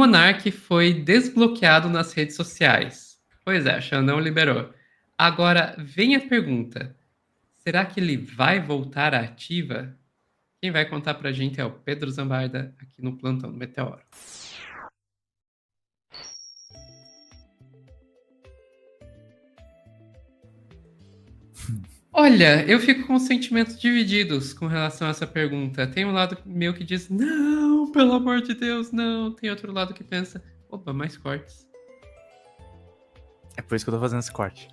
Monark foi desbloqueado nas redes sociais. Pois é, Xandão liberou. Agora, vem a pergunta. Será que ele vai voltar à ativa? Quem vai contar pra gente é o Pedro Zambarda, aqui no Plantão do Meteoro. Olha, eu fico com sentimentos divididos com relação a essa pergunta. Tem um lado meu que diz, não, pelo amor de Deus, não. Tem outro lado que pensa, opa, mais cortes. É por isso que eu tô fazendo esse corte.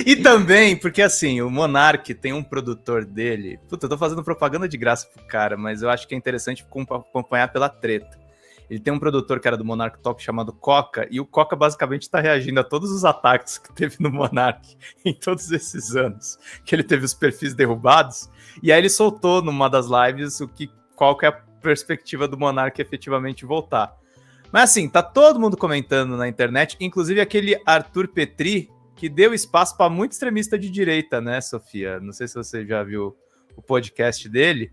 E também, porque assim, o Monark tem um produtor dele. Puta, eu tô fazendo propaganda de graça pro cara, mas eu acho que é interessante acompanhar pela treta. Ele tem um produtor que era do Monark Talk chamado Coca, e o Coca basicamente tá reagindo a todos os ataques que teve no Monark em todos esses anos, que ele teve os perfis derrubados, e aí ele soltou numa das lives qual que é a perspectiva do Monark efetivamente voltar. Mas assim, tá todo mundo comentando na internet, inclusive aquele Arthur Petri, que deu espaço para muito extremista de direita, né, Sofia? Não sei se você já viu o podcast dele,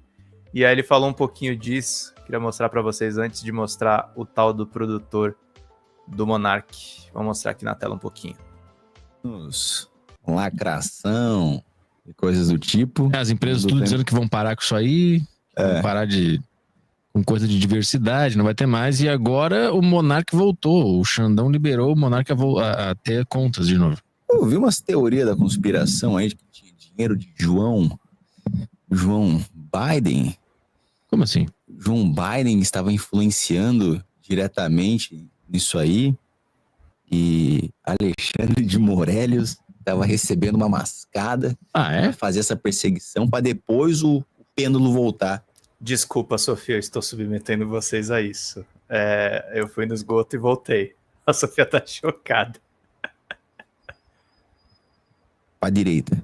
e aí ele falou um pouquinho disso. Queria mostrar para vocês antes de mostrar o tal do produtor do Monark. Vou mostrar aqui na tela um pouquinho. Lacração e coisas do tipo. As empresas tudo dizendo que vão parar com isso aí, vão parar com coisa de diversidade, não vai ter mais. E agora o Monark voltou, o Xandão liberou o Monark a ter contas de novo. Eu vi umas teorias da conspiração aí, que tinha dinheiro de João Biden. Como assim? João Biden estava influenciando diretamente nisso aí, e Alexandre de Morelos estava recebendo uma mascada para fazer essa perseguição, para depois o pêndulo voltar. Desculpa, Sofia, eu estou submetendo vocês a isso. Eu fui no esgoto e voltei. A Sofia tá chocada. Pra direita.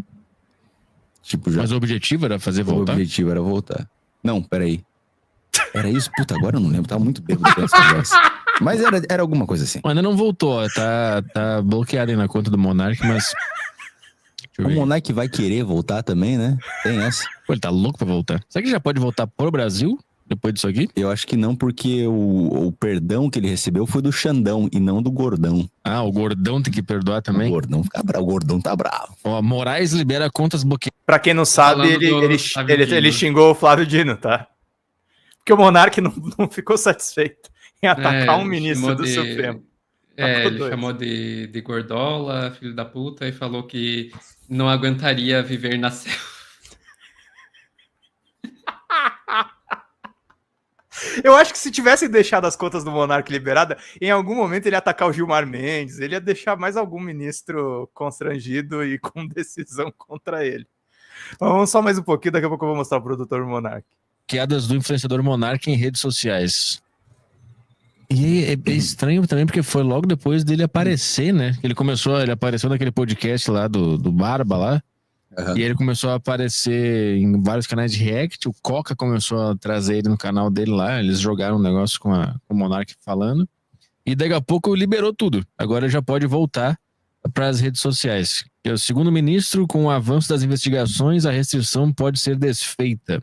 Tipo, já... Mas o objetivo era fazer voltar? O objetivo era voltar. Não, peraí. Era isso? Puta, agora eu não lembro. Tava muito bêbado dessa conversa. Mas era alguma coisa assim. Ainda não voltou. Tá bloqueado aí na conta do Monark, mas... O Monark vai querer voltar também, né? Tem essa. Pô, ele tá louco pra voltar. Será que já pode voltar pro Brasil depois disso aqui? Eu acho que não, porque o perdão que ele recebeu foi do Xandão e não do Gordão. Ah, o Gordão tem que perdoar também? O Gordão fica bravo. O Gordão tá bravo. Ó, Moraes libera contas bloqueadas. Pra quem não sabe, ele xingou o Flávio Dino, tá? Porque o Monark não ficou satisfeito em atacar um ministro do Supremo. Ele chamou de gordola, filho da puta, e falou que não aguentaria viver na selva. Eu acho que se tivessem deixado as contas do Monark liberada, em algum momento ele ia atacar o Gilmar Mendes, ele ia deixar mais algum ministro constrangido e com decisão contra ele. Vamos só mais um pouquinho, daqui a pouco eu vou mostrar o produtor Monark. Quedas do influenciador Monark em redes sociais. E é estranho também, porque foi logo depois dele aparecer, né? Ele apareceu naquele podcast lá do Barba lá. Uhum. E ele começou a aparecer em vários canais de react. O Coca começou a trazer ele no canal dele lá. Eles jogaram um negócio com o Monark falando. E daqui a pouco liberou tudo. Agora já pode voltar para as redes sociais. Segundo o ministro, com o avanço das investigações, a restrição pode ser desfeita.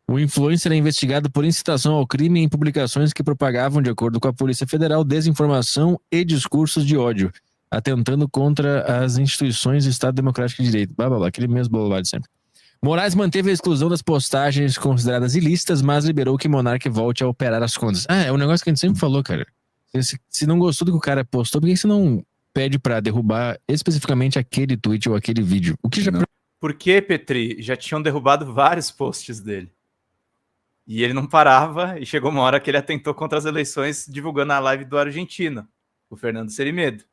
O influencer é investigado por incitação ao crime em publicações que propagavam, de acordo com a Polícia Federal, desinformação e discursos de ódio, atentando contra as instituições do Estado Democrático de Direito. Blá, blá, blá, aquele mesmo blá, blá de sempre. Moraes manteve a exclusão das postagens consideradas ilícitas, mas liberou que Monark volte a operar as contas. É um negócio que a gente sempre falou, cara. Se não gostou do que o cara postou, por que você não pede pra derrubar especificamente aquele tweet ou aquele vídeo? O que já... Por que, Petri? Já tinham derrubado vários posts dele. E ele não parava, e chegou uma hora que ele atentou contra as eleições divulgando a live do argentino, o Fernando Serimedo.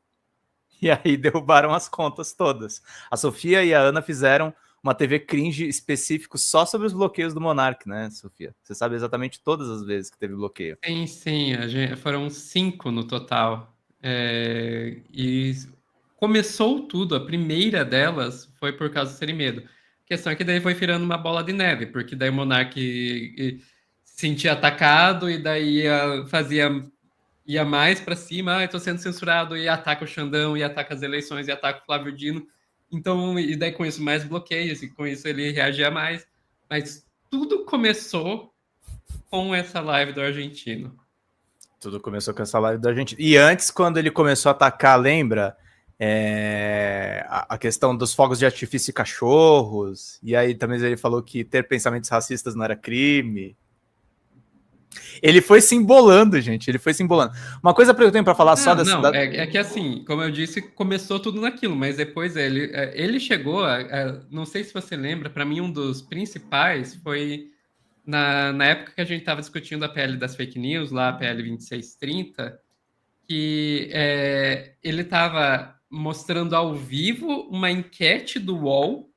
E aí derrubaram as contas todas. A Sofia e a Ana fizeram uma TV cringe específico só sobre os bloqueios do Monark, né, Sofia? Você sabe exatamente todas as vezes que teve bloqueio. Sim, foram 5 no total. E começou tudo, a primeira delas foi por causa do Serimedo. A questão é que daí foi virando uma bola de neve, porque daí o Monark se sentia atacado e daí ia mais para cima, estou sendo censurado, e ataca o Xandão, e ataca as eleições, e ataca o Flávio Dino. Então, e daí com isso mais bloqueios, e com isso ele reagia mais. Mas tudo começou com essa live do argentino. Tudo começou com essa live da Argentina. E antes, quando ele começou a atacar, lembra? A questão dos fogos de artifício e cachorros. E aí também ele falou que ter pensamentos racistas não era crime. Ele foi se embolando, gente. Ele foi se embolando. Uma coisa que eu tenho para falar só dessa... É que assim, como eu disse, começou tudo naquilo, mas depois ele chegou não sei se você lembra, para mim um dos principais foi na época que a gente estava discutindo a PL das fake news, lá a PL 2630, que ele estava mostrando ao vivo uma enquete do UOL,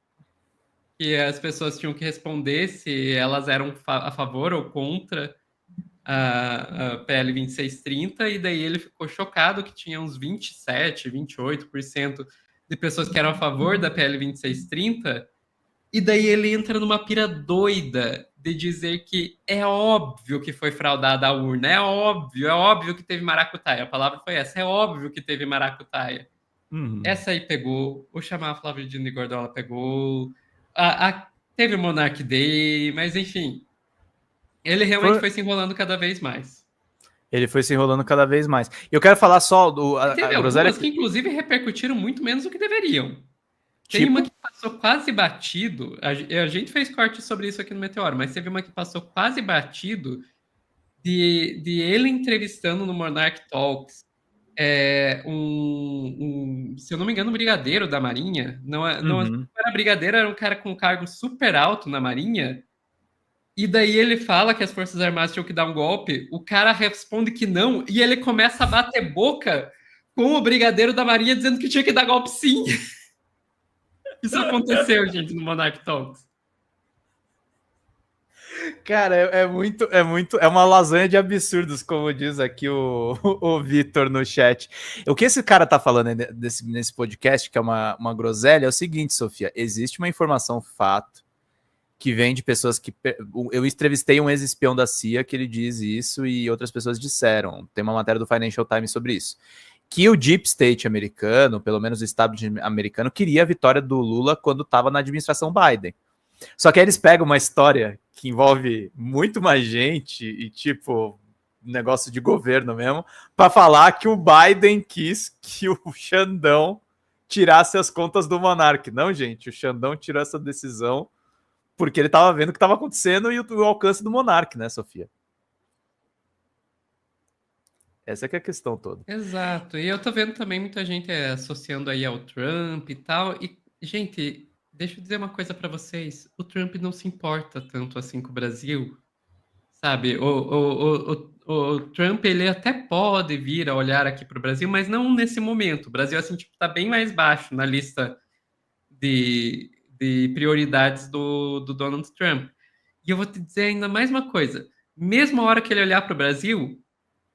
que as pessoas tinham que responder se elas eram a favor ou contra a PL 2630, e daí ele ficou chocado que tinha uns 27, 28% de pessoas que eram a favor da PL 2630, e daí ele entra numa pira doida de dizer que é óbvio que foi fraudada a urna, é óbvio que teve maracutaia. A palavra foi essa, é óbvio que teve maracutaia. Essa aí pegou, o chamar Flávio Dino de Gordola pegou, teve o Monarch Day, mas enfim, ele realmente foi se enrolando cada vez mais. Ele foi se enrolando cada vez mais. Eu quero falar só do... Teve algumas que inclusive repercutiram muito menos do que deveriam. Tem uma que passou quase batido. A gente fez corte sobre isso aqui no Meteoro, mas teve uma que passou quase batido de ele entrevistando no Monarch Talks se eu não me engano, um brigadeiro da Marinha. Não era brigadeiro, era um cara com um cargo super alto na Marinha. E daí ele fala que as Forças Armadas tinham que dar um golpe. O cara responde que não. E ele começa a bater boca com o brigadeiro da Marinha dizendo que tinha que dar golpe sim. Isso aconteceu, gente, no Monarch Talks. Cara, é uma lasanha de absurdos, como diz aqui o Vitor no chat. O que esse cara tá falando nesse podcast, que é uma groselha, é o seguinte, Sofia: existe uma informação fato que vem de pessoas que... Eu entrevistei um ex-espião da CIA que ele diz isso e outras pessoas disseram. Tem uma matéria do Financial Times sobre isso. Que o Deep State americano, pelo menos o establishment americano, queria a vitória do Lula quando estava na administração Biden. Só que aí eles pegam uma história que envolve muito mais gente e, tipo, negócio de governo mesmo, para falar que o Biden quis que o Xandão tirasse as contas do Monark. Não, gente, o Xandão tirou essa decisão porque ele estava vendo o que estava acontecendo e o alcance do Monark, né, Sofia? Essa que é a questão toda. Exato. E eu tô vendo também muita gente associando aí ao Trump e tal. E, gente, deixa eu dizer uma coisa para vocês. O Trump não se importa tanto assim com o Brasil, sabe? O Trump, ele até pode vir a olhar aqui para o Brasil, mas não nesse momento. O Brasil, assim, tipo, tá bem mais baixo na lista de prioridades do Donald Trump. E eu vou te dizer ainda mais uma coisa. Mesmo a hora que ele olhar para o Brasil,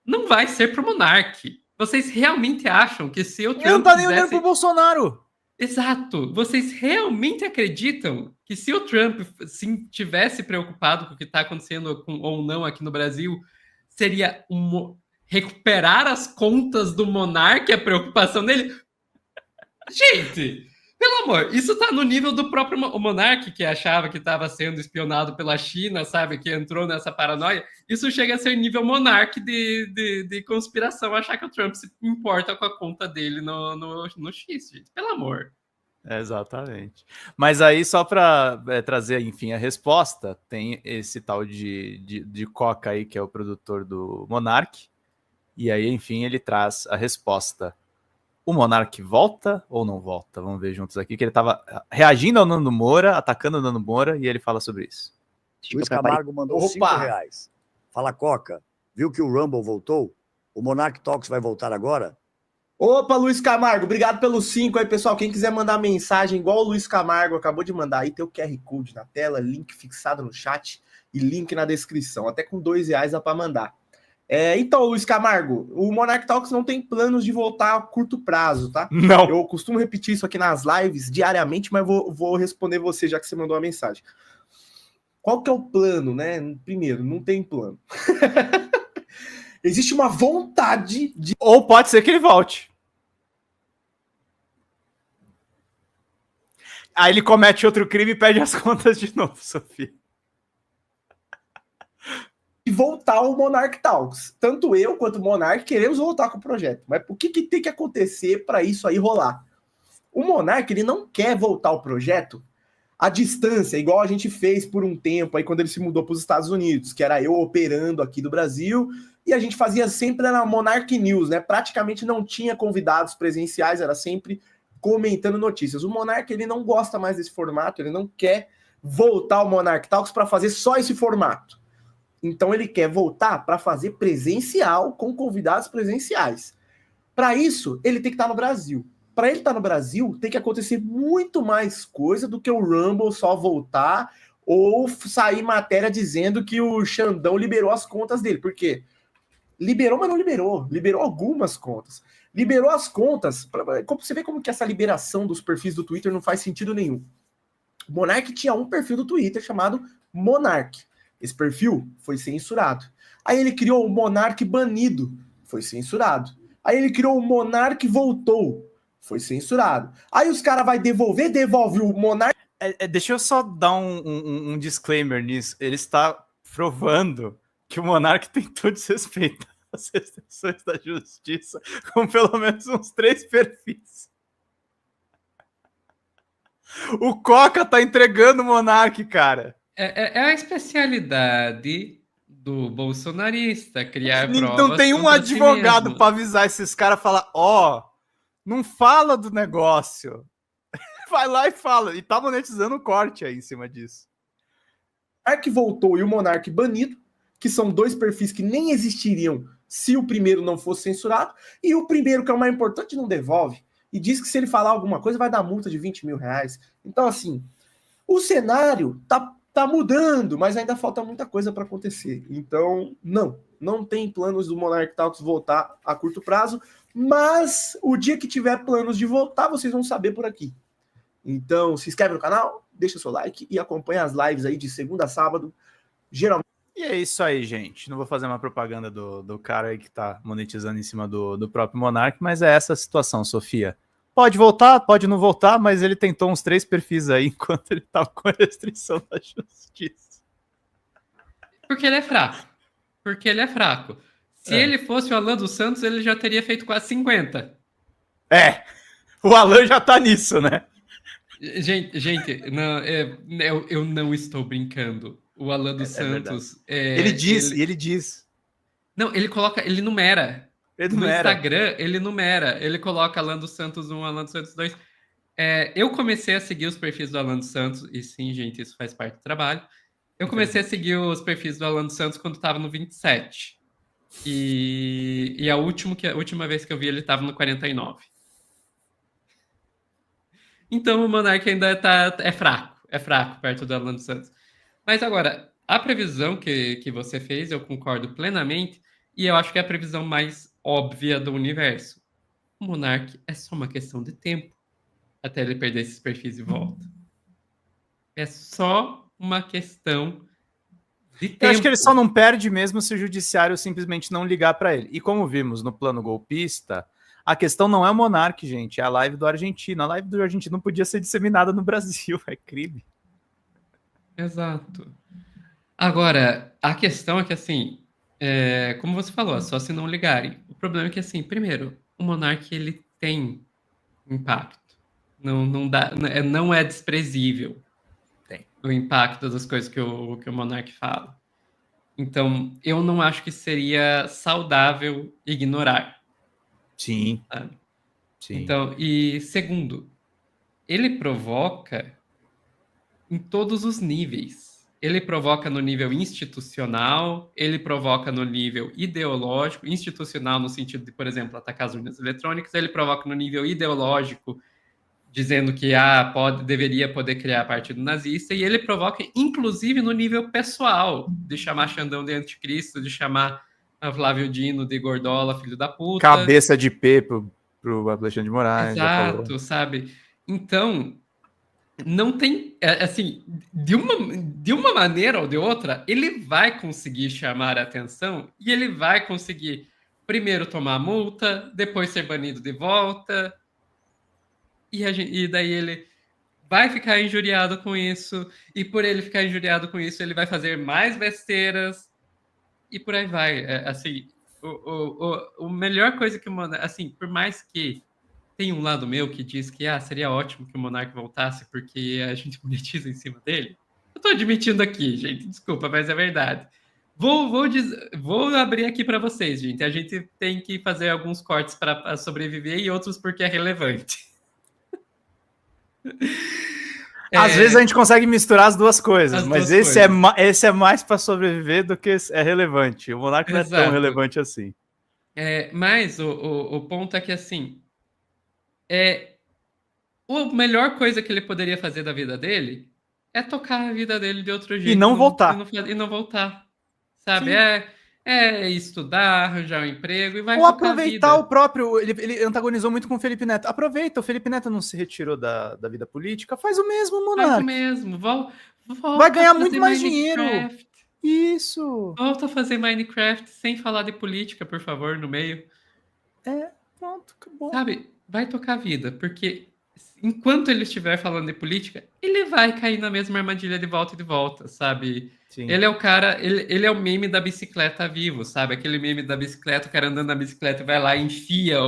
não vai ser pro Monark. Vocês realmente acham que se o Trump não tá nem olhando pro Bolsonaro. Exato. Vocês realmente acreditam que se o Trump tivesse preocupado com o que está acontecendo ou não aqui no Brasil, seria recuperar as contas do Monark, a preocupação dele? Gente, pelo amor, isso tá no nível do próprio Monark, que achava que estava sendo espionado pela China, sabe? Que entrou nessa paranoia. Isso chega a ser nível Monark de conspiração, achar que o Trump se importa com a conta dele no X, gente. Pelo amor. Exatamente. Mas aí, só para trazer, enfim, a resposta, tem esse tal de Coca aí, que é o produtor do Monark. E aí, enfim, ele traz a resposta. O Monark volta ou não volta? Vamos ver juntos aqui, que ele estava reagindo ao Nando Moura, atacando o Nando Moura, e ele fala sobre isso. Luiz Camargo mandou R$5. Fala, Coca, viu que o Rumble voltou? O Monarch Talks vai voltar agora? Opa, Luiz Camargo, obrigado pelos 5 aí, pessoal. Quem quiser mandar mensagem igual o Luiz Camargo acabou de mandar aí, tem o QR Code na tela, link fixado no chat e link na descrição. Até com R$2 dá para mandar. Então, Luiz Camargo, o Monarch Talks não tem planos de voltar a curto prazo, tá? Não. Eu costumo repetir isso aqui nas lives diariamente, mas vou responder você, já que você mandou a mensagem. Qual que é o plano, né? Primeiro, não tem plano. Existe uma vontade de... Ou pode ser que ele volte. Aí ele comete outro crime e perde as contas de novo, Sofia. voltar o Monark Talks. Tanto eu quanto o Monark queremos voltar com o projeto. Mas o que tem que acontecer para isso aí rolar? O Monark, ele não quer voltar ao projeto à distância, igual a gente fez por um tempo aí quando ele se mudou para os Estados Unidos, que era eu operando aqui do Brasil, e a gente fazia sempre na Monark News, né? Praticamente não tinha convidados presenciais, era sempre comentando notícias. O Monark, ele não gosta mais desse formato, ele não quer voltar ao Monark Talks para fazer só esse formato. Então ele quer voltar para fazer presencial, com convidados presenciais. Para isso, ele tem que estar no Brasil. Para ele estar no Brasil, tem que acontecer muito mais coisa do que o Rumble só voltar ou sair matéria dizendo que o Xandão liberou as contas dele. Por quê? Liberou, mas não liberou. Liberou algumas contas. Liberou as contas. Você vê como que essa liberação dos perfis do Twitter não faz sentido nenhum. O Monark tinha um perfil do Twitter chamado Monark. Esse perfil foi censurado. Aí ele criou o Monark Banido. Foi censurado. Aí ele criou o Monark Voltou. Foi censurado. Aí os caras vão devolve o Monark. Deixa eu só dar um disclaimer nisso. Ele está provando que o Monark tentou desrespeitar as restrições da justiça com pelo menos uns 3 perfis. O Coca tá entregando o Monark, cara. É a especialidade do bolsonarista, criar provas. Não tem um advogado para avisar esses caras, falar, não fala do negócio. Vai lá e fala. E tá monetizando o corte aí em cima disso. O Monark Voltou e o Monark Banido, que são 2 perfis que nem existiriam se o primeiro não fosse censurado, e o primeiro, que é o mais importante, não devolve. E diz que se ele falar alguma coisa, vai dar multa de 20 mil reais. Então, assim, o cenário tá mudando, mas ainda falta muita coisa para acontecer. Então, não tem planos do Monark Talks voltar a curto prazo, mas o dia que tiver planos de voltar, vocês vão saber por aqui. Então, se inscreve no canal, deixa seu like e acompanha as lives aí de segunda a sábado, geralmente. E é isso aí, gente. Não vou fazer uma propaganda do cara aí que tá monetizando em cima do próprio Monark, mas é essa a situação, Sofia. Pode voltar, pode não voltar, mas ele tentou uns 3 perfis aí enquanto ele tava com a restrição da justiça. Porque ele é fraco. Se ele fosse o Alan dos Santos, ele já teria feito quase 50. O Alan já tá nisso, né? Gente, não, eu não estou brincando. O Alan dos Santos... Ele diz. Não, ele numera. Ele no numera. Instagram, ele numera. Ele coloca Alan dos Santos 1, Alan dos Santos 2. Eu comecei a seguir os perfis do Alan dos Santos, e sim, gente, isso faz parte do trabalho. Eu comecei a seguir os perfis do Alan dos Santos quando estava no 27. E a última vez que eu vi, ele estava no 49. Então o Monark ainda é fraco perto do Alan dos Santos. Mas agora, a previsão que você fez, eu concordo plenamente, e eu acho que é a previsão mais óbvia do universo. O Monark é só uma questão de tempo até ele perder esses perfis de volta. É só uma questão de tempo. Eu acho que ele só não perde mesmo se o judiciário simplesmente não ligar para ele. E como vimos no plano golpista, a questão não é o Monark, gente, é a live do argentino. A live do argentino não podia ser disseminada no Brasil, é crime. Exato. Agora, a questão é que, assim, como você falou, é só se não ligarem. O problema é que, assim, primeiro, o Monark, ele tem impacto. Não é desprezível o impacto das coisas que o Monark fala. Então, eu não acho que seria saudável ignorar. Sim. Sabe? Sim. Então, e segundo, ele provoca em todos os níveis. Ele provoca no nível institucional, ele provoca no nível ideológico, institucional no sentido de, por exemplo, atacar as urnas eletrônicas, ele provoca no nível ideológico, dizendo que deveria poder criar partido nazista, e ele provoca, inclusive, no nível pessoal, de chamar Xandão de anticristo, de chamar a Flávio Dino de gordola, filho da puta. Cabeça de P pro Alexandre de Moraes. Exato, sabe? Então, não tem, assim, de uma maneira ou de outra, ele vai conseguir chamar a atenção e ele vai conseguir primeiro tomar multa, depois ser banido de volta, e daí ele vai ficar injuriado com isso, e por ele ficar injuriado com isso, ele vai fazer mais besteiras. e por aí vai. Assim, o melhor coisa que o Monark... Assim, por mais que tem um lado meu que diz que seria ótimo que o Monark voltasse porque a gente monetiza em cima dele. Eu tô admitindo aqui, gente, desculpa, mas é verdade. Vou abrir aqui para vocês, gente. A gente tem que fazer alguns cortes para sobreviver e outros porque é relevante. Às vezes a gente consegue misturar as duas coisas, mas esse é mais para sobreviver do que é relevante. O Monark não é tão relevante assim. Mas o ponto é que, assim, a melhor coisa que ele poderia fazer da vida dele é tocar a vida dele de outro jeito. E não voltar. E não voltar. Sabe? Estudar, arranjar um emprego e vai Ou tocar aproveitar a vida. o próprio... Ele antagonizou muito com o Felipe Neto. Aproveita, o Felipe Neto não se retirou da vida política, faz o mesmo, Monark. Faz o mesmo. Volta vai ganhar muito mais dinheiro. Isso. Volta a fazer Minecraft sem falar de política, por favor, no meio. Pronto, acabou. Sabe? Vai tocar a vida, porque enquanto ele estiver falando de política, ele vai cair na mesma armadilha de volta, sabe? Sim. Ele é o cara, ele é o meme da bicicleta vivo, sabe? Aquele meme da bicicleta, o cara andando na bicicleta vai lá e enfia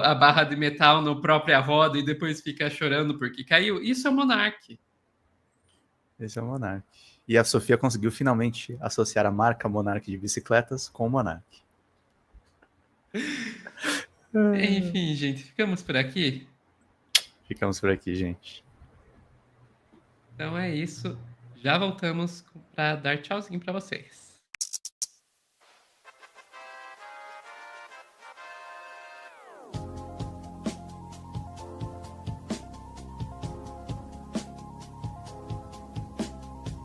a barra de metal na própria roda e depois fica chorando porque caiu. Isso é o Monark. Esse é o Monark. E a Sofia conseguiu finalmente associar a marca Monark de bicicletas com o Monark. Enfim, gente, ficamos por aqui? Ficamos por aqui, gente. Então é isso. Já voltamos para dar tchauzinho para vocês.